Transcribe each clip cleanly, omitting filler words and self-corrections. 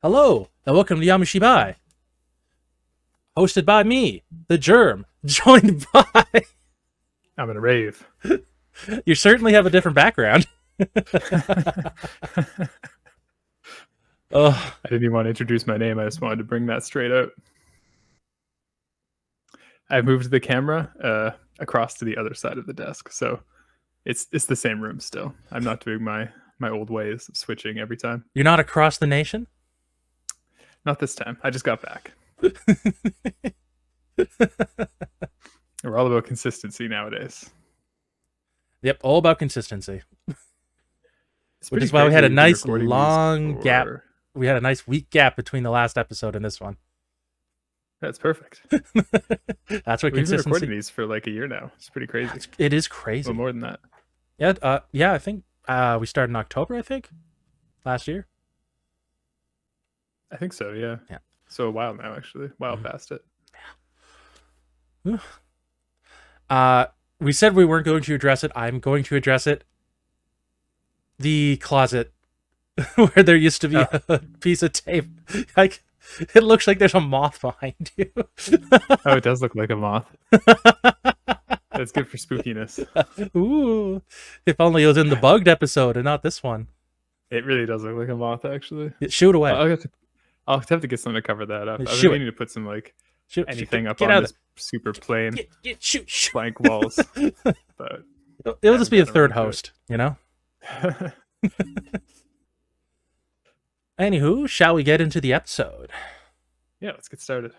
Hello, and welcome to Yami Shibai, hosted by me, the Germ, joined by... I'm in a rave. You certainly have a different background. Oh, I didn't even want to introduce my name. I just wanted to bring that straight out. I've moved the camera across to the other side of the desk, so it's the same room still. I'm not doing my old ways of switching every time. you're not across the nation? Not this time. I just got back. We're all about consistency nowadays. Yep, all about consistency. It's Which is pretty why we had a crazy nice recording these long gap. for- We had a nice week gap between the last episode and this one. That's perfect. That's what We've been recording consistency... these for like a year now. It's pretty crazy. It is crazy. Well, more than that. Yeah, I think we started in October, I think, last year. I think so, yeah. Yeah. So a while now, actually. A while past it. We said we weren't going to address it. I'm going to address it. The closet where there used to be a piece of tape. Like, it looks like there's a moth behind you. Oh, it does look like a moth. That's good for spookiness. Ooh, if only it was in the bugged episode and not this one. It really does look like a moth, actually. Shoot away. I'll have to get someone to cover that up. I've Shoot been it. meaning to put some like Shoot, anything up get on out this super plain shoot. blank walls, but It'll just be a gotten third around to it. host, you know? Anywho, shall we get into the episode? yeah, let's get started.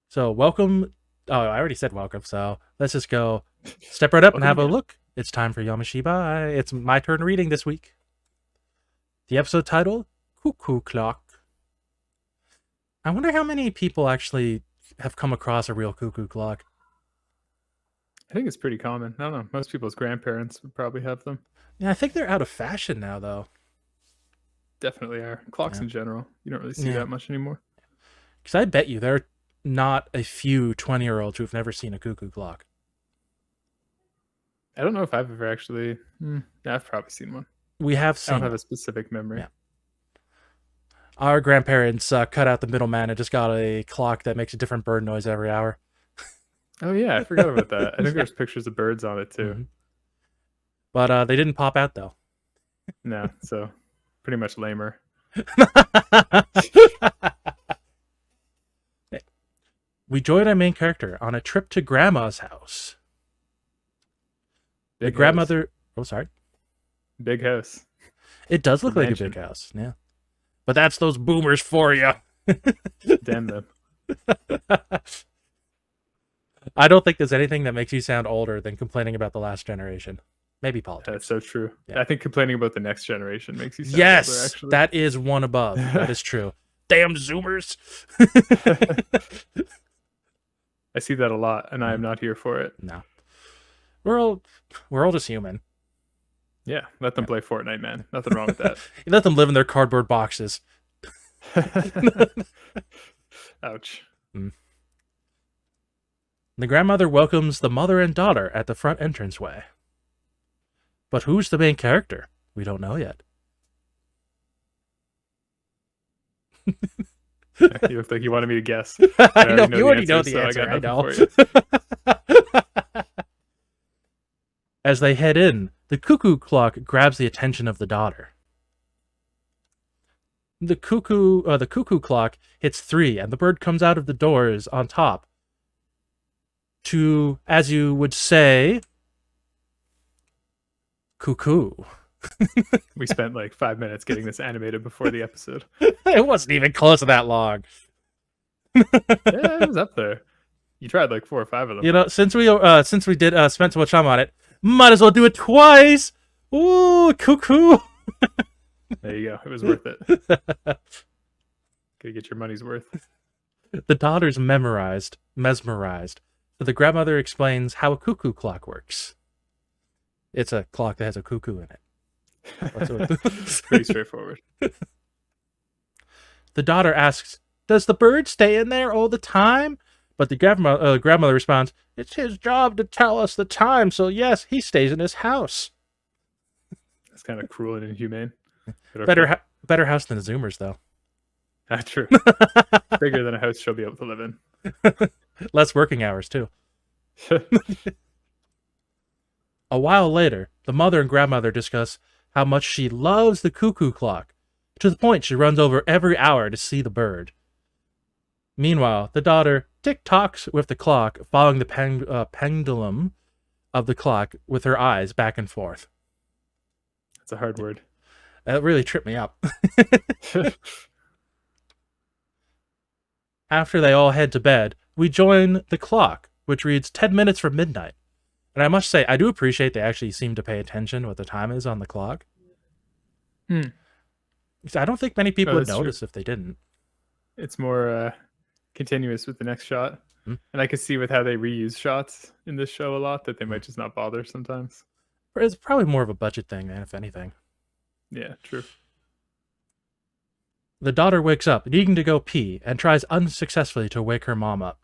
So, welcome. Oh, I already said welcome, so let's just go step right up and have a Welcome. look. It's time for Yamashiba. It's my turn reading this week. The episode title, Cuckoo Clock. I wonder how many people actually have come across a real cuckoo clock. I think it's pretty common. I don't know. Most people's grandparents would probably have them. Yeah, I think they're out of fashion now, though. Definitely are. Clocks Yeah. in general. You don't really see Yeah. that much anymore. Because I bet you there are not a few 20-year-olds who've never seen a cuckoo clock. I don't know if I've ever actually. Yeah, I've probably seen one. We have I seen don't have a specific memory. Yeah. Our grandparents cut out the middleman and just got a clock that makes a different bird noise every hour. Oh yeah, I forgot about that. I think there's pictures of birds on it too. Mhm. But they didn't pop out, though. No, so pretty much lamer. We join our main character on a trip to Grandma's house. The Big grandmother... house. Oh, sorry. Big house. It does look The like mansion. a big house, yeah. But that's those boomers for you. Damn them. I don't think there's anything that makes you sound older than complaining about the last generation. Maybe politics. That's so true. Yeah. I think complaining about the next generation makes you sound Yes, older, actually. that is one above. That is true. Damn Zoomers. I see that a lot, and I am not here for it. No. We're all just human. Yeah, let them play Fortnite, man. Nothing wrong with that. You let them live in their cardboard boxes. Ouch. The grandmother welcomes the mother and daughter at the front entranceway. But who's the main character? We don't know yet. You look like you wanted me to guess. I know, already you already know the so answer. I got know. nothing for you. As they head in, the cuckoo clock grabs the attention of the daughter. The cuckoo clock hits 3, and the bird comes out of the doors on top to, as you would say, cuckoo. We spent like 5 minutes getting this animated before the episode. It wasn't even close to that long. Yeah, it was up there. You tried like 4 or 5 of them. You know, since we did spend so much time on it, might as well do it twice. Ooh, cuckoo. There you go. It was worth it. Gotta get your money's worth. The daughter's mesmerized. So the grandmother explains how a cuckoo clock works. It's a clock that has a cuckoo in it. Pretty straightforward. The daughter asks, "Does the bird stay in there all the time?" But the grandmother responds, "It's his job to tell us the time, so yes, he stays in his house." That's kind of cruel and inhumane. But okay. Better house than the Zoomers, though. True. Bigger than a house she'll be able to live in. Less working hours, too. A while later, the mother and grandmother discuss how much she loves the cuckoo clock, to the point she runs over every hour to see the bird. Meanwhile, the daughter tick-tocks with the clock, following the pendulum of the clock with her eyes back and forth. That's a hard word. That really tripped me up. After they all head to bed, we join the clock, which reads 10 minutes from midnight. And I must say, I do appreciate they actually seem to pay attention to what the time is on the clock. I don't think many people would notice if they didn't. It's more continuous with the next shot. And I can see with how they reuse shots in this show a lot that they might just not bother sometimes. It's probably more of a budget thing, if anything. Yeah, true. The daughter wakes up, needing to go pee, and tries unsuccessfully to wake her mom up.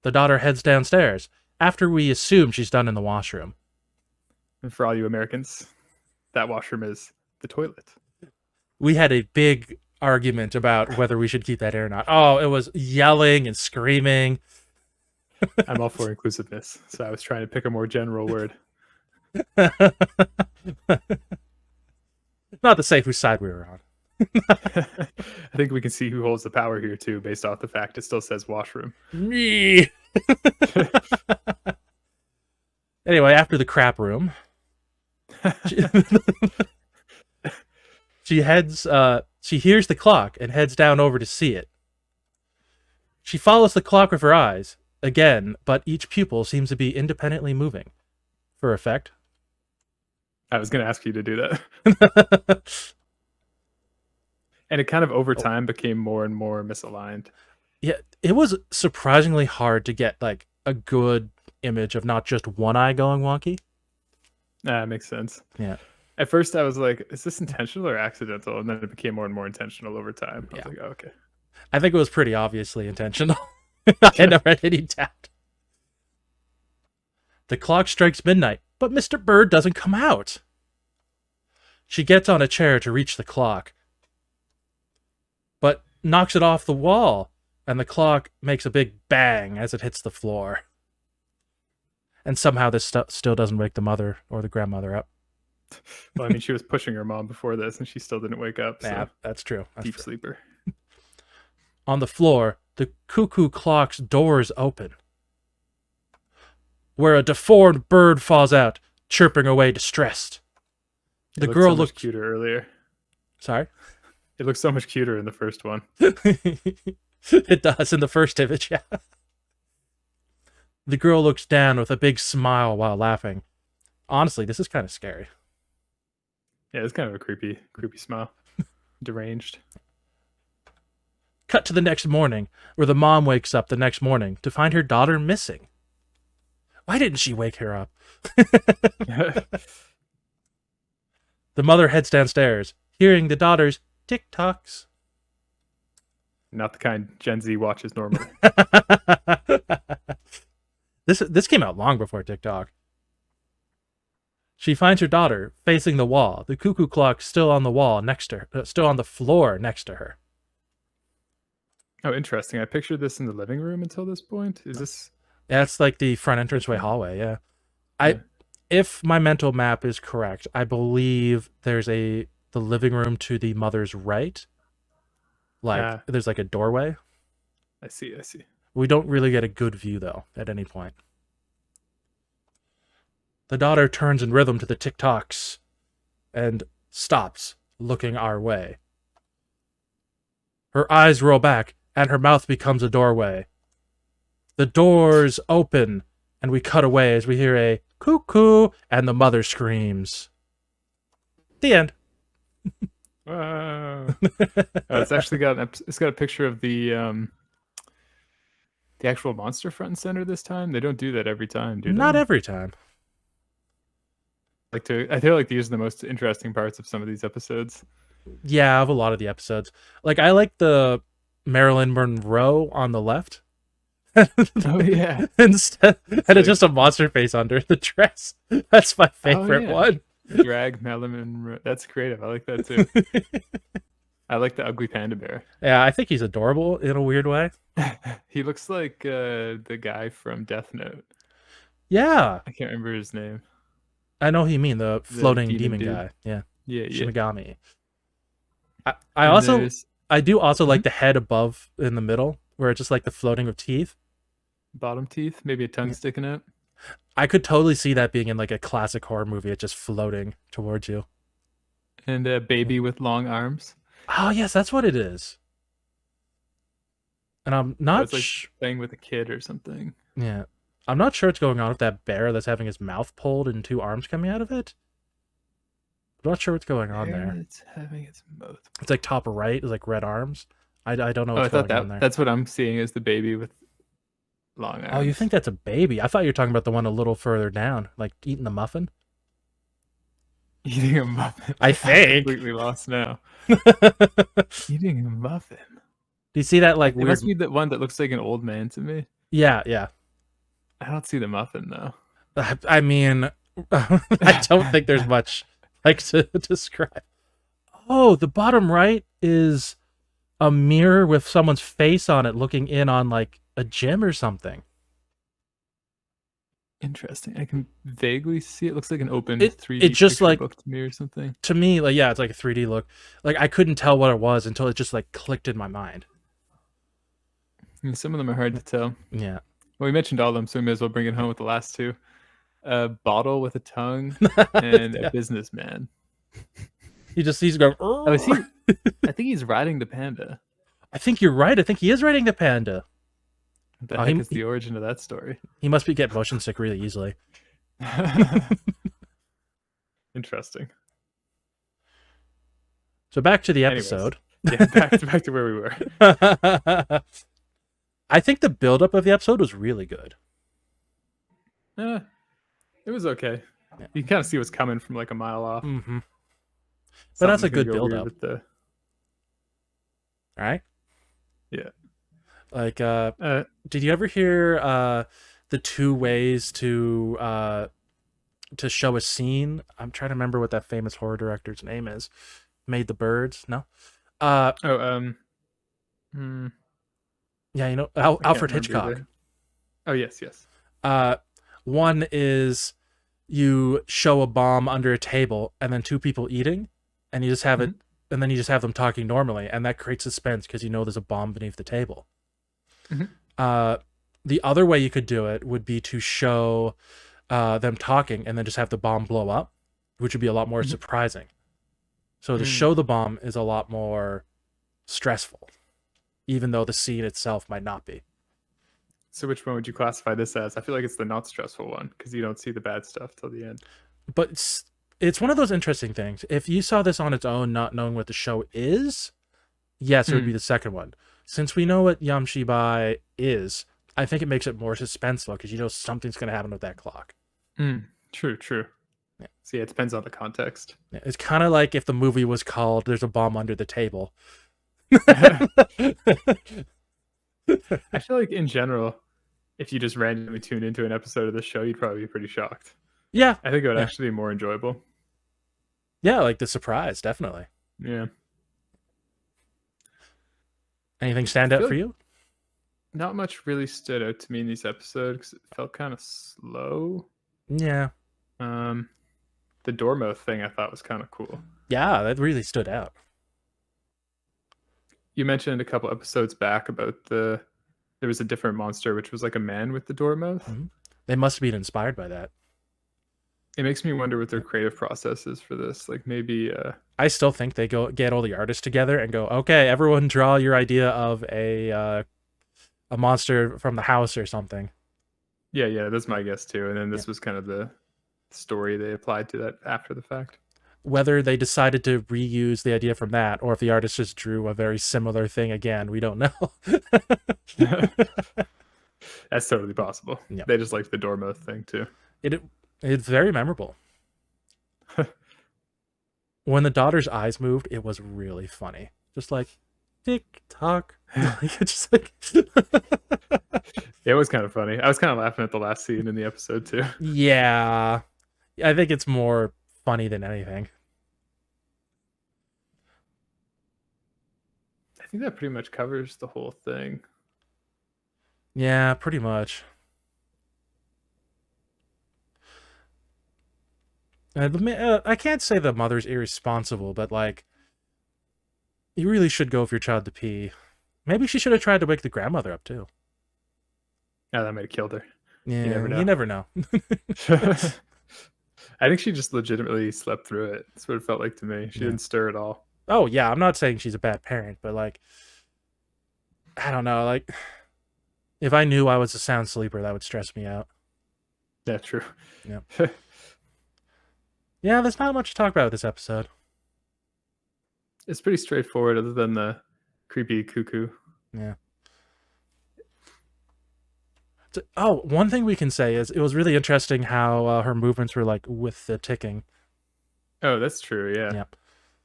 The daughter heads downstairs, after we assume she's done in the washroom. And for all you Americans, that washroom is the toilet. We had a big argument about whether we should keep that in or not. Oh, it was yelling and screaming. I'm all for inclusiveness, so I was trying to pick a more general word. Not to say whose side we were on. I think we can see who holds the power here, too, based off the fact it still says washroom. Me. Anyway, after the crap room, she heads, she hears the clock and heads down over to see it. She follows the clock with her eyes, again, but each pupil seems to be independently moving. For effect. I was going to ask you to do that. And it kind of over time became more and more misaligned. Yeah, it was surprisingly hard to get like a good image of not just one eye going wonky. That makes sense. Yeah. At first I was like, is this intentional or accidental? And then it became more and more intentional over time. I was like, oh, okay. I think it was pretty obviously intentional. I had never had any doubt. The clock strikes midnight, but Mr. Bird doesn't come out. She gets on a chair to reach the clock, but knocks it off the wall, and the clock makes a big bang as it hits the floor. And somehow this still doesn't wake the mother or the grandmother up. Well, I mean, she was pushing her mom before this, and she still didn't wake up. So yeah, that's true. Deep sleeper. On the floor, the cuckoo clock's doors open, where a deformed bird falls out, chirping away distressed. The girl so looks cuter earlier. Sorry? It looks so much cuter in the first one. It does in the first image, yeah. The girl looks down with a big smile while laughing. Honestly, this is kind of scary. Yeah, it's kind of a creepy smile. Deranged. Cut to the next morning, where the mom wakes up the next morning to find her daughter missing. Why didn't she wake her up? The mother heads downstairs, hearing the daughter's tick-tocks. Not the kind Gen Z watches normally. This came out long before TikTok. She finds her daughter facing the wall, the cuckoo clock still on the wall next to her, still on the floor next to her. Oh, interesting. I pictured this in the living room until this point. Is this... Yeah, it's like the front entranceway hallway, yeah. If my mental map is correct, I believe there's the living room to the mother's right. Like, there's like a doorway. I see. We don't really get a good view, though, at any point. The daughter turns in rhythm to the tick-tocks and stops, looking our way. Her eyes roll back, and her mouth becomes a doorway. The doors open, and we cut away as we hear a cuckoo, and the mother screams. The end. It's actually got a picture of the actual monster front and center this time. They don't do that every time, do they? Not every time. I feel like these are the most interesting parts of some of these episodes. Yeah, of a lot of the episodes. Like, I like the Marilyn Monroe on the left. Oh yeah. And it's just a monster face under the dress. That's my favorite one. Drag Melon. That's creative. I like that too. I like the ugly panda bear. Yeah, I think he's adorable in a weird way. He looks like the guy from Death Note. Yeah, I can't remember his name. I know who you mean, the The floating demon demon dude. guy. Yeah, Yeah, yeah. Shinigami. I And also there's I do also Mhm. like the head above in the middle, where it's just like the floating of teeth. Bottom teeth, maybe a tongue Yeah. sticking out. I could totally see that being in like a classic horror movie. It's just floating towards you. And a Yeah. baby with long arms. Oh yes, that's what it is. And I'm Oh, not. it's like playing with a kid or something. Yeah, I'm not sure what's going on with that bear that's having his mouth pulled and two arms coming out of it. I'm not sure what's going on Bear there. that's having its mouth. It's like top right is like red arms. I don't know Oh, what's I thought going on there. that's what I'm seeing is the baby with long Oh, you arms. think that's a baby? I thought you were talking about the one a little further down, like eating the muffin. Eating a muffin. I I'm think. completely lost now. Do Eating a muffin. you see that like It weird? must be the one that looks like an old man to me. Yeah, yeah. I don't see the muffin though. I mean, I don't think there's much like to describe. Oh, the bottom right is a mirror with someone's face on it, looking in on like a gym or something. Interesting. I can vaguely see it. Looks like an open It 3D just picture like book to me or something. to me like yeah, it's like a 3D look. Like I couldn't tell what it was until it just like clicked in my mind. And some of them are hard to tell. Yeah. Well, we mentioned all of them, so we may as well bring it home with the last two. A bottle with a tongue and a Yeah. businessman. He's going. Oh, is he? I think he's riding the panda. I think you're right. I think he is riding the panda. What the Oh, heck is the origin of that story? he must be get motion sick really easily. Interesting. So back to the Anyways. episode. Yeah, back to where we were. I think the buildup of the episode was really good. It was okay. Yeah. You can kind of see what's coming from like a mile off. Mm-hmm. But that's a Something's gonna good go weird buildup. with the Right? Yeah. Like, did you ever hear the two ways to show a scene? I'm trying to remember what that famous horror director's name is. Made the Birds? No. hmm. Yeah, you know I can't Alfred remember Hitchcock. either. Oh yes. One is you show a bomb under a table and then two people eating, and you just have it, and then you just have them talking normally, and that creates suspense because you know there's a bomb beneath the table. Mhm. The other way you could do it would be to show them talking and then just have the bomb blow up, which would be a lot more surprising. So to show the bomb is a lot more stressful, even though the scene itself might not be. So which one would you classify this as? I feel like it's the not stressful one because you don't see the bad stuff till the end. But it's one of those interesting things. If you saw this on its own, not knowing what the show is, yes, it would be the second one. Since we know what Shibai is, I think it makes it more suspenseful because you know something's going to happen with that clock. True. Yeah. So yeah, it depends on the context. Yeah, it's kind of like if the movie was called "There's a Bomb Under the Table." I feel like in general, if you just randomly tune into an episode of this show, you'd probably be pretty shocked. Yeah, I think it would actually be more enjoyable. Yeah, like the surprise, definitely. Yeah. Anything stand out for you? Not much really stood out to me in these episodes because it felt kind of slow. Yeah. The Dormouse thing I thought was kind of cool. Yeah, that really stood out. You mentioned a couple episodes back about there was a different monster which was like a man with the Dormouse. They must have been inspired by that. It makes me wonder what their creative process is for this. Like maybe I still think they go get all the artists together and go, okay, everyone draw your idea of a monster from the house or something. Yeah, that's my guess too. And then this was kind of the story they applied to that after the fact. Whether they decided to reuse the idea from that or if the artist just drew a very similar thing again, we don't know. That's totally possible. Yeah. They just liked the Dormouse thing too. It's very memorable. When the daughter's eyes moved, it was really funny. Just like tick tock. Just like It was kind of funny. I was kind of laughing at the last scene in the episode too. Yeah. I think it's more funny than anything. I think that pretty much covers the whole thing. Yeah, pretty much. I can't say the mother's irresponsible, but like, you really should go for your child to pee. Maybe she should have tried to wake the grandmother up too. Yeah, that might have killed her. Yeah, never know. You never know. I think she just legitimately slept through it. That's what it felt like to me. She didn't stir at all. Oh yeah, I'm not saying she's a bad parent, but like, I don't know. Like, if I knew I was a sound sleeper, that would stress me out. Yeah, true. Yeah. Yeah, there's not much to talk about with this episode. It's pretty straightforward, other than the creepy cuckoo. Yeah. Oh, one thing we can say is it was really interesting how her movements were like with the ticking. Oh, that's true. Yeah. Yep.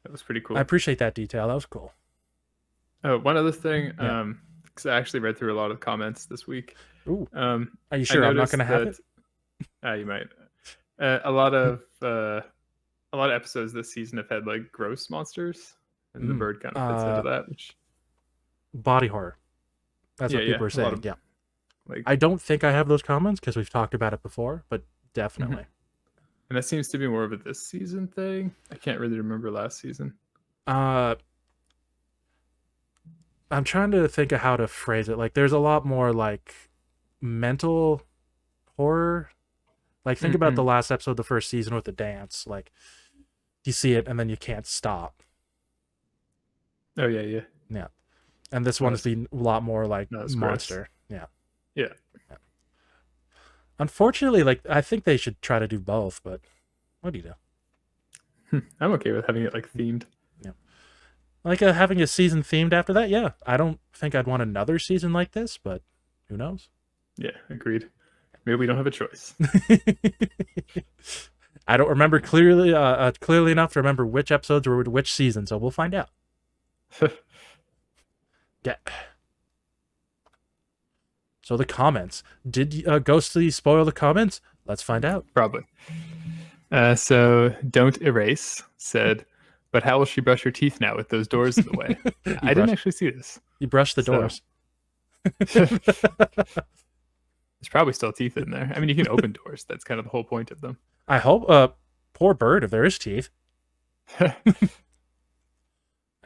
That was pretty cool. I appreciate that detail. That was cool. Oh, one other thing. Yeah. Because I actually read through a lot of comments this week. Ooh. Are you sure I'm not going to have it? You might. A lot of episodes this season have had like gross monsters, and the bird kind of fits into that. Which... body horror. That's what people are saying. Yeah. Like, I don't think I have those comments because we've talked about it before, but definitely. And that seems to be more of a this season thing. I can't really remember last season. I'm trying to think of how to phrase it. Like, there's a lot more like mental horror. Like, think about the last episode of the first season with the dance. Like, you see it and then you can't stop. Oh yeah. And this one's been a lot more like monster. Gross. Yeah. Unfortunately, like, I think they should try to do both, but what do you do? I'm okay with having it like themed. Yeah. Like having a season themed after that, yeah. I don't think I'd want another season like this, but who knows? Yeah, agreed. Maybe we don't have a choice. I don't remember clearly enough to remember which episodes were which season, so we'll find out. Yeah. So the comments. Did Ghosty spoil the comments? Let's find out. Probably. So Don't Erase said, but how will she brush her teeth now with those doors in the way? I didn't actually see this. You brushed the doors. There's probably still teeth in there. I mean, you can open doors. That's kind of the whole point of them. I hope. Poor bird if there is teeth. And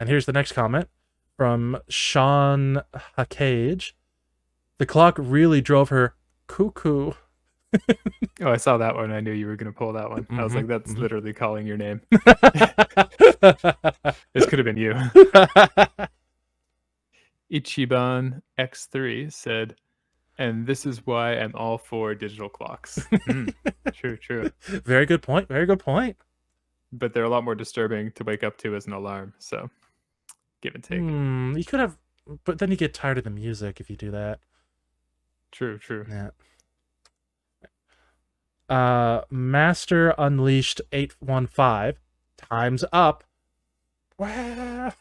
here's the next comment from Sean Hackage. The clock really drove her cuckoo. Oh, I saw that one. I knew you were going to pull that one. I was like, that's literally calling your name. This could have been you. Ichiban X3 said, and this is why I'm all for digital clocks. True. Very good point. But they're a lot more disturbing to wake up to as an alarm. So, give and take. You could have, but then you get tired of the music if you do that. True. Yeah. Master Unleashed 815. Time's up. That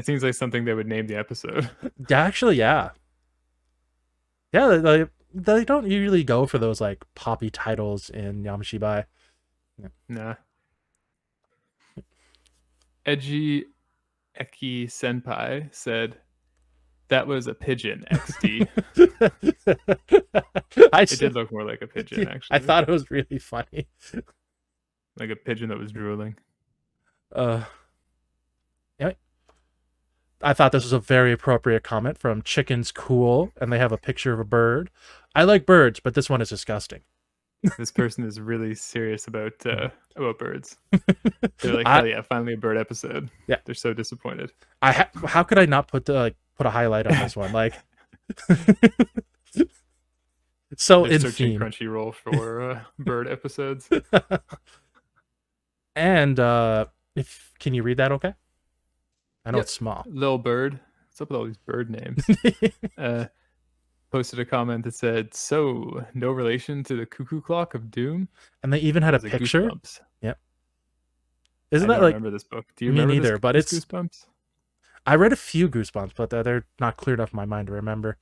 seems like something they would name the episode. Actually, yeah. Yeah, they don't usually go for those like poppy titles in Shibai. Yeah. Nah. Edgy Eki Senpai said, that was a pigeon, XD. It did look more like a pigeon, actually. I thought it was really funny. Like a pigeon that was drooling. Yeah. I thought this was a very appropriate comment from Chicken's Cool, and they have a picture of a bird. I like birds, but this one is disgusting. This person is really serious about birds. They're like, hell yeah, finally a bird episode. Yeah, they're so disappointed. How could I not put a highlight on this one? Like, so they're in searching theme. Crunchyroll for bird episodes. And can you read that? Okay. I know it's small. Lil Bird. What's up with all these bird names? Posted a comment that said, so no relation to the cuckoo clock of doom. And they even had a picture. Goosebumps. Yep. Isn't I that like? Remember this book? Do you me remember neither? this, but this it's Goosebumps. I read a few Goosebumps, but they're not clear enough in my mind to remember.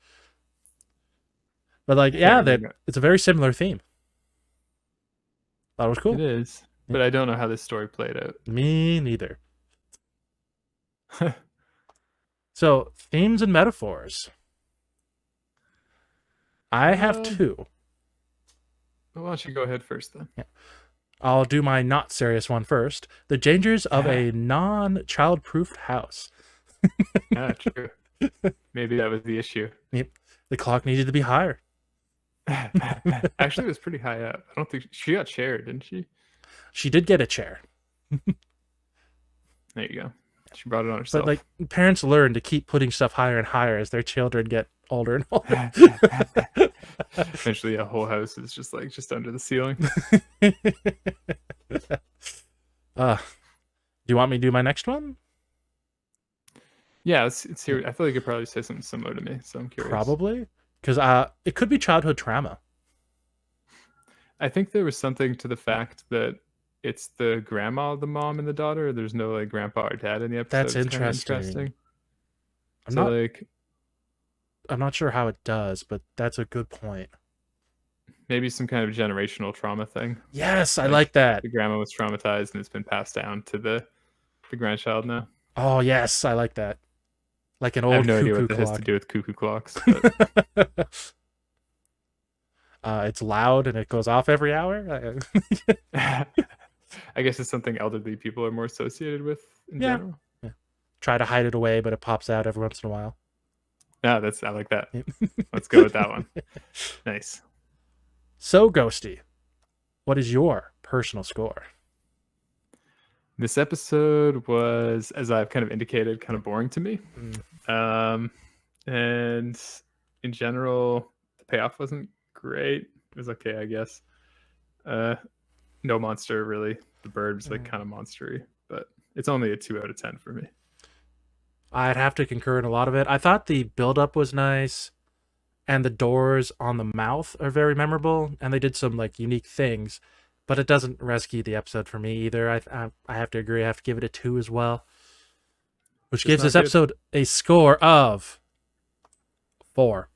But like, yeah, it's a very similar theme. That was It cool. is, but I don't know how this story played out. Me neither. So, themes and metaphors. I have Why two. don't you go ahead first then? Yeah. I'll do my not serious one first. The dangers of a non-child-proofed house. True. Maybe that was the issue. Yep. The clock needed to be higher. Actually, it was pretty high up. I don't think she got chaired, didn't she? She did get a chair. There you go. She brought it on But herself. like parents learn to keep putting stuff higher and higher as their children get older and older. Eventually, a whole house is just under the ceiling. Do you want me to do my next one? Yeah, it's here. I feel like you probably say something similar to me, so I'm curious. Probably, because it could be childhood trauma. I think there was something to the fact that it's the grandma, the mom, and the daughter. There's no like grandpa or dad in the episode. That's It's kinda interesting. I'm not sure how it does, but that's a good point. Maybe some kind of generational trauma thing. Yes, I like that. The grandma was traumatized and it's been passed down to the grandchild now. Oh yes, I like that. Like an I old have no idea cuckoo what that has clock. to do with cuckoo clocks. But It's loud and it goes off every hour. I guess it's something elderly people are more associated with in general. Yeah. Try to hide it away, but it pops out every once in a while. Yeah, I like that. Let's go with that one. Nice. So, Ghosty, what is your personal score? This episode was, as I've kind of indicated, kind of boring to me. And in general, the payoff wasn't great. It was okay, I guess. No monster really. The bird was like kind of monstery, but it's only a 2 out of 10 for me. I'd have to concur in a lot of it. I thought the build-up was nice, and the doors on the mouth are very memorable, and they did some like unique things, but it doesn't rescue the episode for me either. I have to agree. I have to give it a 2 as well, which gives this episode a score of 4.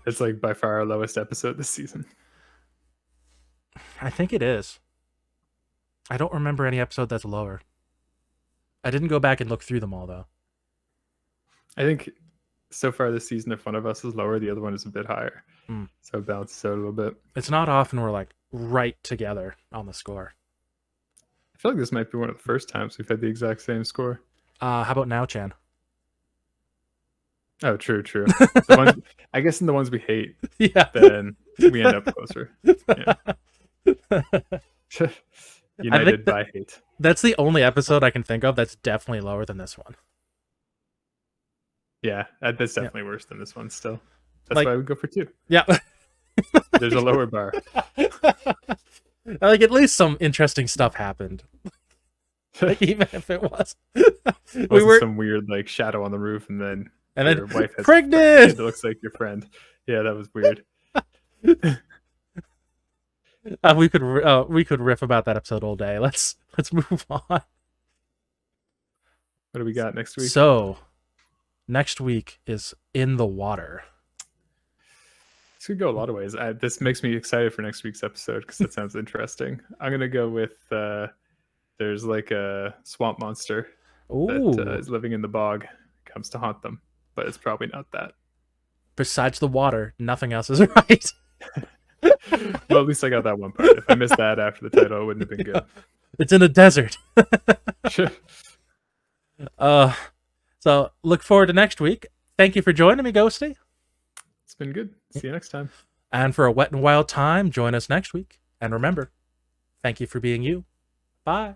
It's like by far our lowest episode this season. I think it is. I don't remember any episode that's lower. I didn't go back and look through them all, though. I think so far this season, if one of us is lower, the other one is a bit higher. So it balances out a little bit. It's not often we're like right together on the score. I feel like this might be one of the first times we've had the exact same score. How about now, Chan? Oh, true. I guess in the ones we hate, then we end up closer. Yeah. United by hate. That's the only episode I can think of that's definitely lower than this one. Yeah, that's definitely worse than this one still. That's why we go for 2. Yeah. There's a lower bar. Like, at least some interesting stuff happened. Like, even if it was. We were some weird like shadow on the roof and then your wife has pregnant! It looks like your friend. Yeah, that was weird. We could riff about that episode all day. Let's move on. What do we got next week? So, next week is In the Water. This could go a lot of ways. This makes me excited for next week's episode because that sounds interesting. I'm gonna go with there's like a swamp monster that is living in the bog, comes to haunt them, but it's probably not that. Besides the water, nothing else is right. Well, at least I got that one part. If I missed that after the title, it wouldn't have been good. It's in a desert. Sure. So look forward to next week. Thank you for joining me, Ghosty. It's been good. See you next time. And for a wet and wild time, join us next week. And remember, thank you for being you. Bye.